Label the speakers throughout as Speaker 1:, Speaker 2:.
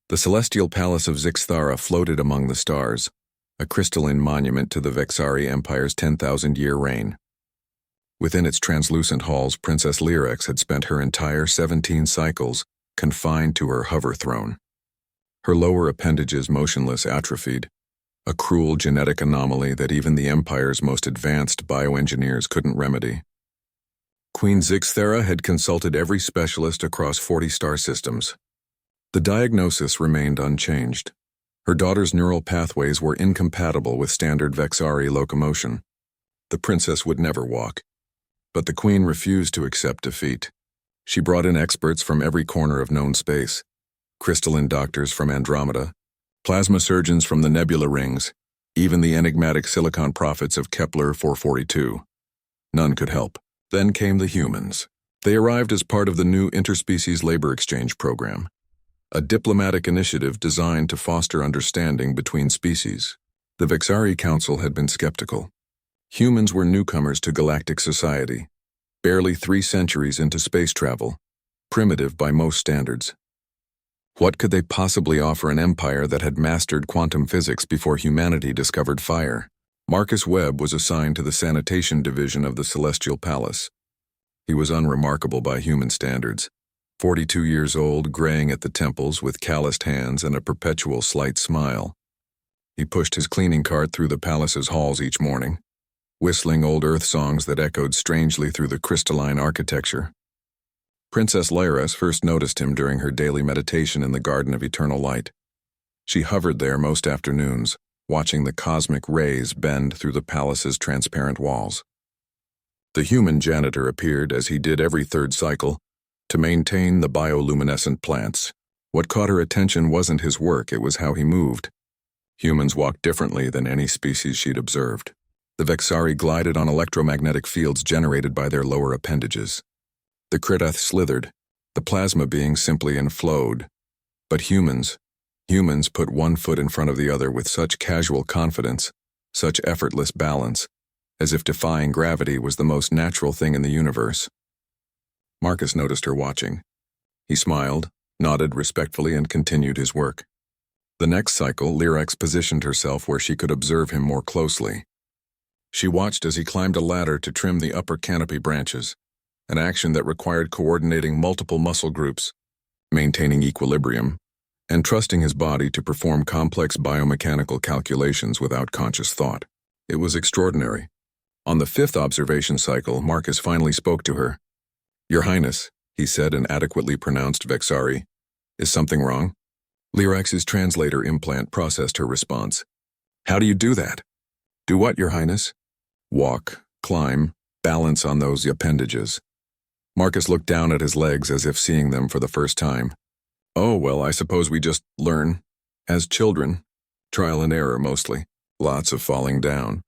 Speaker 1: The celestial palace of Zixthara floated among the stars, a crystalline monument to the Vexari Empire's 10,000-year reign. Within its translucent halls, Princess Lyrax had spent her entire 17 cycles confined to her hover throne. Her lower appendages motionless atrophied, a cruel genetic anomaly that even the Empire's most advanced bioengineers couldn't remedy. Queen Zixthara had consulted every specialist across 40 star systems. The diagnosis remained unchanged. Her daughter's neural pathways were incompatible with standard Vexari locomotion. The princess would never walk. But the queen refused to accept defeat. She brought in experts from every corner of known space, crystalline doctors from Andromeda, plasma surgeons from the nebula rings, even the enigmatic silicon prophets of Kepler 442. None could help. Then came the humans. They arrived as part of the new interspecies labor exchange program, a diplomatic initiative designed to foster understanding between species. The Vexari Council had been skeptical. Humans were newcomers to galactic society, barely 3 centuries into space travel, primitive by most standards. What could they possibly offer an empire that had mastered quantum physics before humanity discovered fire? Marcus Webb was assigned to the sanitation division of the Celestial Palace. He was unremarkable by human standards. 42 years old, graying at the temples with calloused hands and a perpetual slight smile. He pushed his cleaning cart through the palace's halls each morning, whistling old Earth songs that echoed strangely through the crystalline architecture. Princess Lyrax first noticed him during her daily meditation in the Garden of Eternal Light. She hovered there most afternoons, watching the cosmic rays bend through the palace's transparent walls. The human janitor appeared, as he did every 3rd cycle, to maintain the bioluminescent plants. What caught her attention wasn't his work, it was how he moved. Humans walked differently than any species she'd observed. The Vexari glided on electromagnetic fields generated by their lower appendages. The Kritath slithered, the plasma beings simply inflowed. But humans put one foot in front of the other with such casual confidence, such effortless balance, as if defying gravity was the most natural thing in the universe. Marcus noticed her watching. He smiled, nodded respectfully, and continued his work. The next cycle, Lyrax positioned herself where she could observe him more closely. She watched as he climbed a ladder to trim the upper canopy branches, an action that required coordinating multiple muscle groups, maintaining equilibrium, and trusting his body to perform complex biomechanical calculations without conscious thought. It was extraordinary. On the 5th observation cycle, Marcus finally spoke to her. "Your Highness," he said in adequately pronounced Vexari, "is something wrong?" Lyrax's translator implant processed her response. "How do you do that?" "Do what, Your Highness?" "Walk, climb, balance on those appendages." Marcus looked down at his legs as if seeing them for the first time. "Oh, well, I suppose we just learn. As children. Trial and error, mostly. Lots of falling down."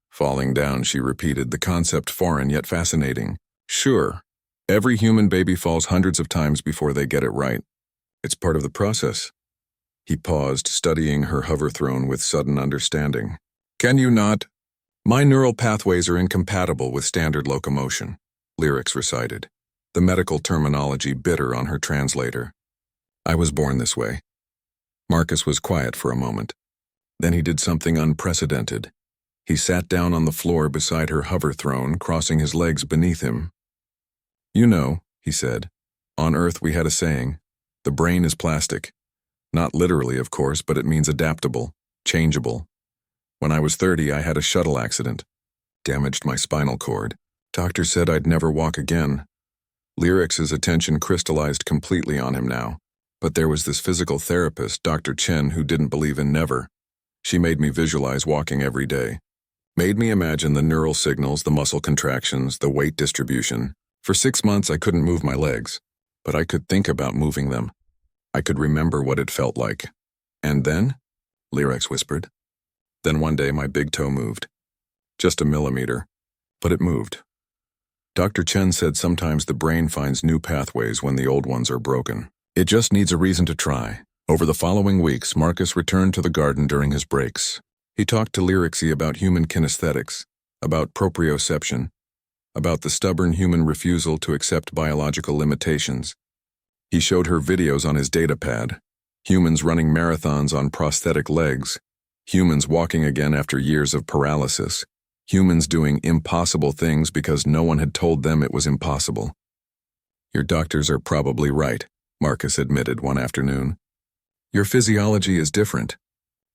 Speaker 1: "Falling down," she repeated, the concept foreign yet fascinating. "Sure. Every human baby falls hundreds of times before they get it right. It's part of the process." He paused, studying her hover throne with sudden understanding. "Can you not?" "My neural pathways are incompatible with standard locomotion," Lyrax recited, the medical terminology bitter on her translator. "I was born this way." Marcus was quiet for a moment. Then he did something unprecedented. He sat down on the floor beside her hover throne, crossing his legs beneath him. "You know," he said, "on Earth we had a saying, the brain is plastic. Not literally, of course, but it means adaptable, changeable. When I was 30, I had a shuttle accident. Damaged my spinal cord. Doctor said I'd never walk again." Lyrax's attention crystallized completely on him now. But there was this physical therapist, Dr. Chen, who didn't believe in never. She made me visualize walking every day. Made me imagine the neural signals, the muscle contractions, the weight distribution. For 6 months I couldn't move my legs, but I could think about moving them. I could remember what it felt like. "And then?" Lyrax whispered. "Then one day my big toe moved. Just a millimeter, but it moved." Dr. Chen said sometimes the brain finds new pathways when the old ones are broken. It just needs a reason to try. Over the following weeks, Marcus returned to the garden during his breaks. He talked to Lyraxy about human kinesthetics, about proprioception, about the stubborn human refusal to accept biological limitations. He showed her videos on his datapad, Humans running marathons on prosthetic legs. Humans walking again after years of paralysis. Humans doing impossible things because no one had told them it was impossible. Your doctors are probably right, Marcus admitted one afternoon. Your physiology is different.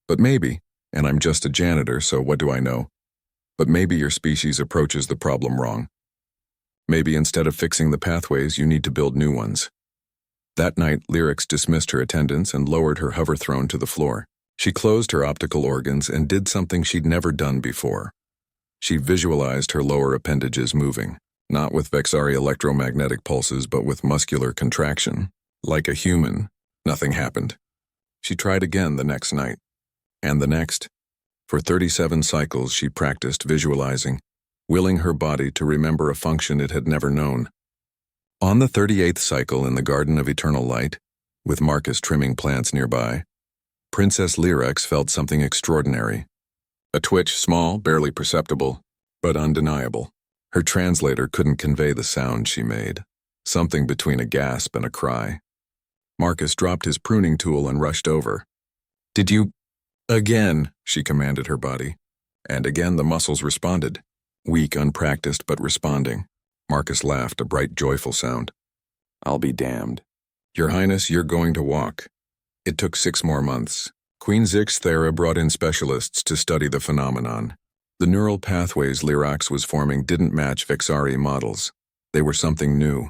Speaker 1: But maybe, and I'm just a janitor, so what do I know? But maybe your species approaches the problem wrong. Maybe instead of fixing the pathways, you need to build new ones. That night, Lyrics dismissed her attendants and lowered her hover throne to the floor. She closed her optical organs and did something she'd never done before. She visualized her lower appendages moving, not with Vexari electromagnetic pulses, but with muscular contraction. Like a human, nothing happened. She tried again the next night, and the next. For 37 cycles, she practiced visualizing, willing her body to remember a function it had never known. On the 38th cycle in the Garden of Eternal Light, with Marcus trimming plants nearby, Princess Lyrex felt something extraordinary. A twitch, small, barely perceptible, but undeniable. Her translator couldn't convey the sound she made, something between a gasp and a cry. Marcus dropped his pruning tool and rushed over. "Did you—" "Again," she commanded her body. And again the muscles responded, weak, unpracticed, but responding. Marcus laughed, a bright, joyful sound. "I'll be damned. Your Highness, you're going to walk." It took 6 more months. Queen Zixthera brought in specialists to study the phenomenon. The neural pathways Lyrax was forming didn't match Vexari models. They were something new,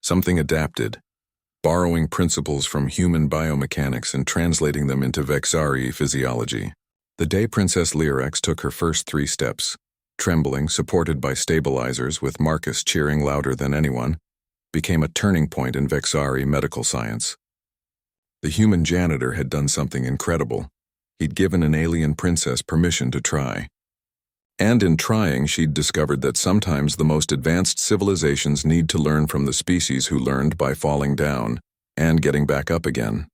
Speaker 1: something adapted, borrowing principles from human biomechanics and translating them into Vexari physiology. The day Princess Lyrax took her first 3 steps, trembling, supported by stabilizers with Marcus cheering louder than anyone, became a turning point in Vexari medical science. The human janitor had done something incredible. He'd given an alien princess permission to try. And in trying, she'd discovered that sometimes the most advanced civilizations need to learn from the species who learned by falling down and getting back up again.